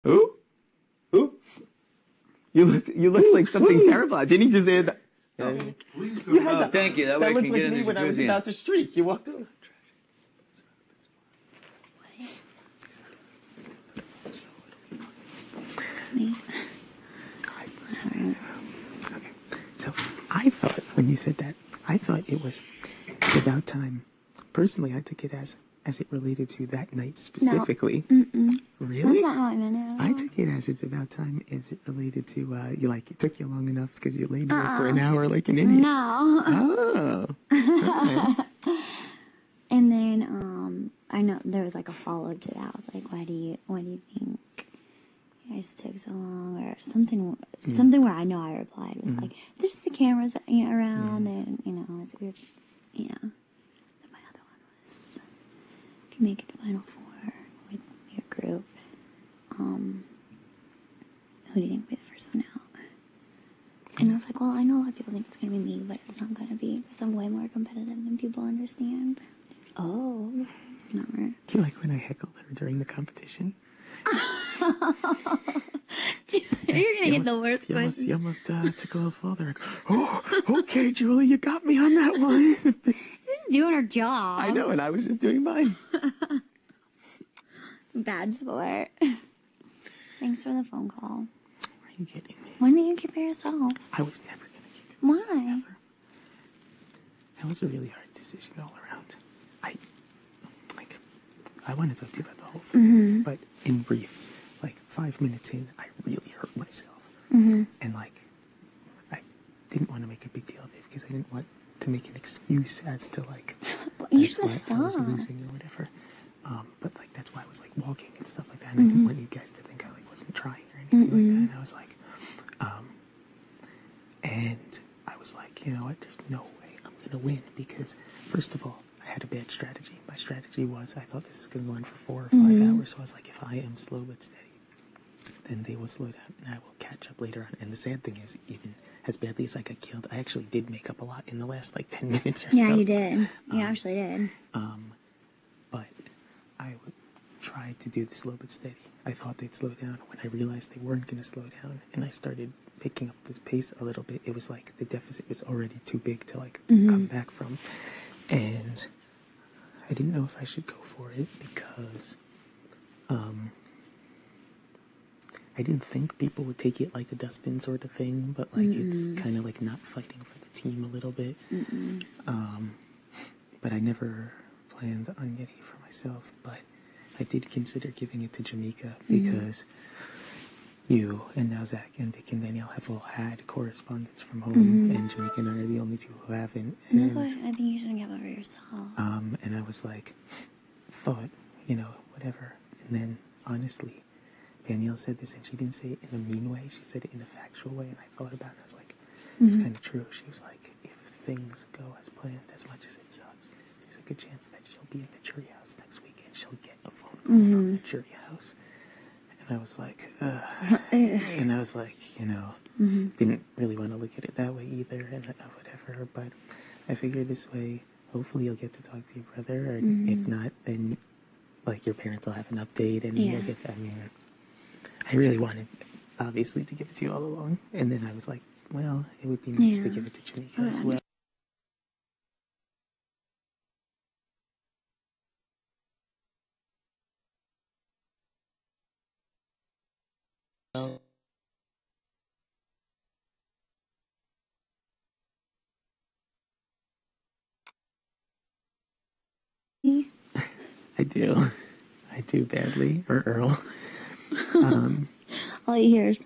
Who? Who? You look like something terrible. Didn't he just say that? Please You go. had that, Thank you. That way I looked can like get in me the when I was jacuzzi. about to streak. You walked in. Me. Okay. So I thought when you said that, I thought it was about time. Personally, I took it as it related to that night specifically. No. Mm-mm. Really? That's not how I meant it. I took it as it's about time. Is it related to you like it took you long enough because you laid there for an hour like an idiot? No. Oh. Okay. And then I know there was like a follow-up to that. I was like, what do you think you guys took so long, or something where I know I replied was like, there's the cameras around, and it's weird, Then my other one was, if you make it to Final Four with your group, who do you think will be the first one out? And I was like, well, I know a lot of people think it's gonna be me, but it's not gonna be, because I'm way more competitive than people understand. Oh, not right. Do you like when I heckled her during the competition? You're gonna get the worst questions. You almost took a little further. Like, oh, okay, Julie, you got me on that one. She's doing her job. I know, and I was just doing mine. Bad sport. Thanks for the phone call. Are you kidding me? When did you keep it yourself? I was never gonna keep it. Why? Ever. That was a really hard decision all around. I want to talk to you about the whole thing, but in brief, 5 minutes in, I really hurt myself, and I didn't want to make a big deal of it because I didn't want to make an excuse as to you that's why should I was stop. losing or whatever. But that's why I was walking and stuff like that, and I didn't want you guys to think I wasn't trying or anything like that. And I was like, and I was like, you know what? There's no way I'm gonna win because first of all, I had a bad strategy. My strategy was I thought this is going to go on for 4 or 5 hours. So I was like, if I am slow but steady, then they will slow down and I will catch up later on. And the sad thing is, even as badly as I got killed, I actually did make up a lot in the last 10 minutes or so. Yeah, you did. You actually did. But I would try to do the slow but steady. I thought they'd slow down. When I realized they weren't going to slow down and I started picking up the pace a little bit, it was like the deficit was already too big to come back from. And I didn't know if I should go for it because I didn't think people would take it like a Dustin sort of thing, but it's kind of not fighting for the team a little bit. But I never planned on getting it for myself, but I did consider giving it to Jamaica because you and now Zach and Dick and Danielle have all had correspondence from home, and Jamaica and I are the only two who haven't. And that's why I think you shouldn't give it for yourself. And I was thought, whatever. And then, honestly, Danielle said this, and she didn't say it in a mean way. She said it in a factual way, and I thought about it. I was like, it's kind of true. She was like, if things go as planned, as much as it sucks, there's a good chance that she'll be in the jury house next week, and she'll get a phone call from the jury house. And I was like, and I was like, didn't really want to look at it that way either, and whatever. But I figured this way, hopefully you'll get to talk to your brother, and if not, then your parents will have an update, and you'll get. I really wanted, obviously, to give it to you all along, and then I was like, well, it would be nice to give it to Jamaica as well. I do badly, or Earl. All you hear is...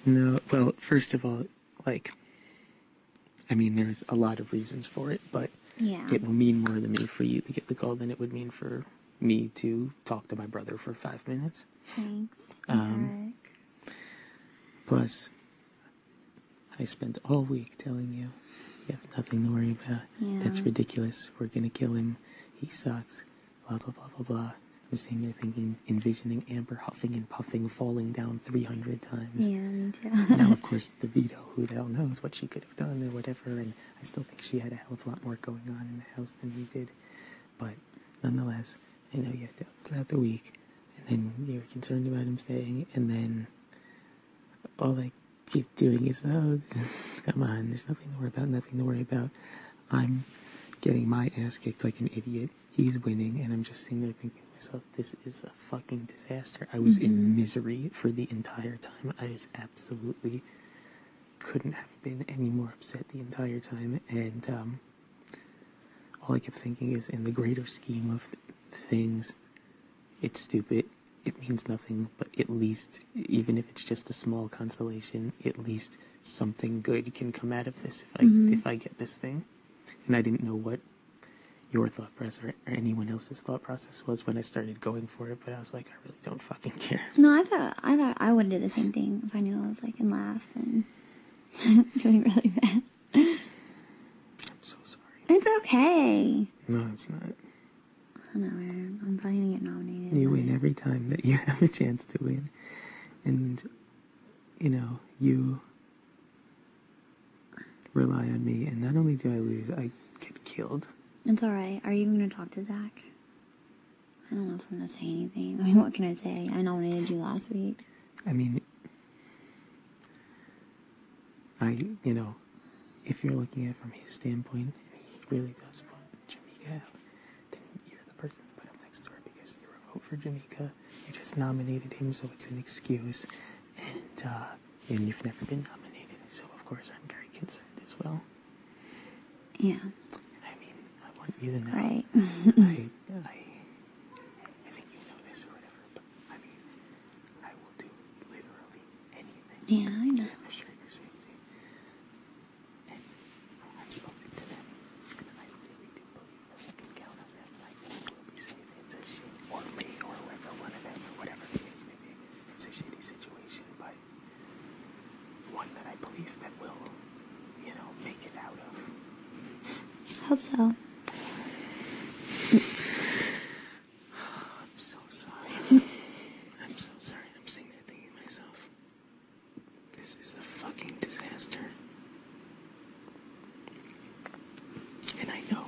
No, well, first of all, there's a lot of reasons for it, but it will mean more to me for you to get the call than it would mean for me to talk to my brother for 5 minutes. Thanks. Plus, I spent all week telling you, you have nothing to worry about. Yeah. That's ridiculous. We're gonna kill him. He sucks. Blah, blah, blah, blah, blah. I was sitting there thinking, envisioning Amber huffing and puffing, falling down 300 times. Yeah, me too. Now, of course, the veto, who the hell knows what she could have done or whatever, and I still think she had a hell of a lot more going on in the house than we did. But nonetheless, I know you have doubts throughout the week, and then you're concerned about him staying, and then all I keep doing is, come on, there's nothing to worry about, nothing to worry about. I'm getting my ass kicked like an idiot. He's winning, and I'm just sitting there thinking to myself, this is a fucking disaster. I was in misery for the entire time. I was absolutely couldn't have been any more upset the entire time, and all I kept thinking is, in the greater scheme of things, it's stupid. It means nothing, but at least, even if it's just a small consolation, at least something good can come out of this if I get this thing. And I didn't know what your thought process or anyone else's thought process was when I started going for it, but I was like, I really don't fucking care. No, I thought I would do the same thing if I knew I was like in last and doing really bad. I'm so sorry. It's okay. No, it's not. I know, Aaron. I'm probably gonna get nominated. You win every time that you have a chance to win. And, you know, you rely on me, and not only do I lose, I get killed. It's alright. Are you even gonna talk to Zach? I don't know if I'm gonna say anything. I mean, what can I say? I nominated you last week. I mean, you know, if you're looking at it from his standpoint, and he really does want Jamaica out, then you're the person to put him next to her because you're a vote for Jamaica. You just nominated him, so it's an excuse. And you've never been nominated, so of course I'm very concerned as well. Yeah. I mean, I want you to know. Right. I think you know this or whatever, but I mean, I will do literally anything Yeah, I know. to assure your safety. And I've spoken to them, and I really do believe that I can count on them. I think we'll be safe. It's a shit, or me, or whoever, one of them, or whatever the case may be. It's a shitty situation, but one that I believe that will, you know, make it out of. Hope so. I'm so sorry. I'm so sorry. I'm sitting there thinking to myself, this is a fucking disaster. And I know,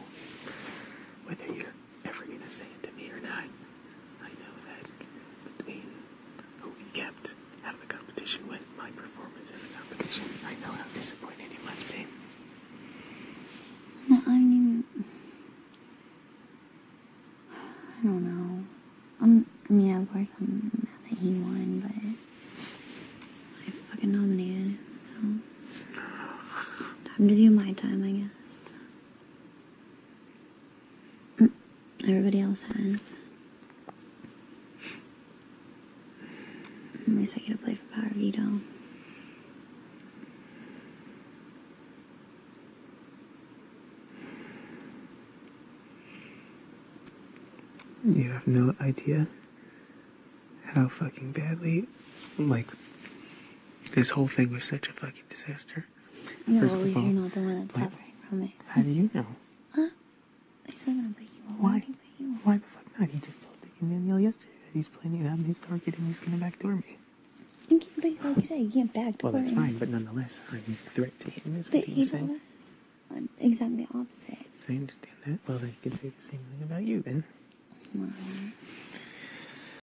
whether you're ever gonna say it to me or not, I know that between who we kept, how the competition went, my performance in the competition, I know how disappointed you must be. No, I mean, I don't know. I mean, of course, I'm mad that he won, but I fucking nominated him, so time to do my time, I guess. Everybody else has. At least I get to play for Power Veto. You have no idea how fucking badly, like, this whole thing was such a fucking disaster. No, First at of least all, you're not the one that's like, suffering from it. How do you know? He's not gonna put you on. Why? Why would he put you on? Why the fuck not? He just told Dick and Danielle yesterday that he's planning to have his target and he's gonna backdoor me. You can't, but like you said, you can't backdoor Well, that's him. fine, but nonetheless, I'm a threat to him, is But what he he's told saying. us exactly the opposite. I understand that. Well, they can say the same thing about you, then. Whatever.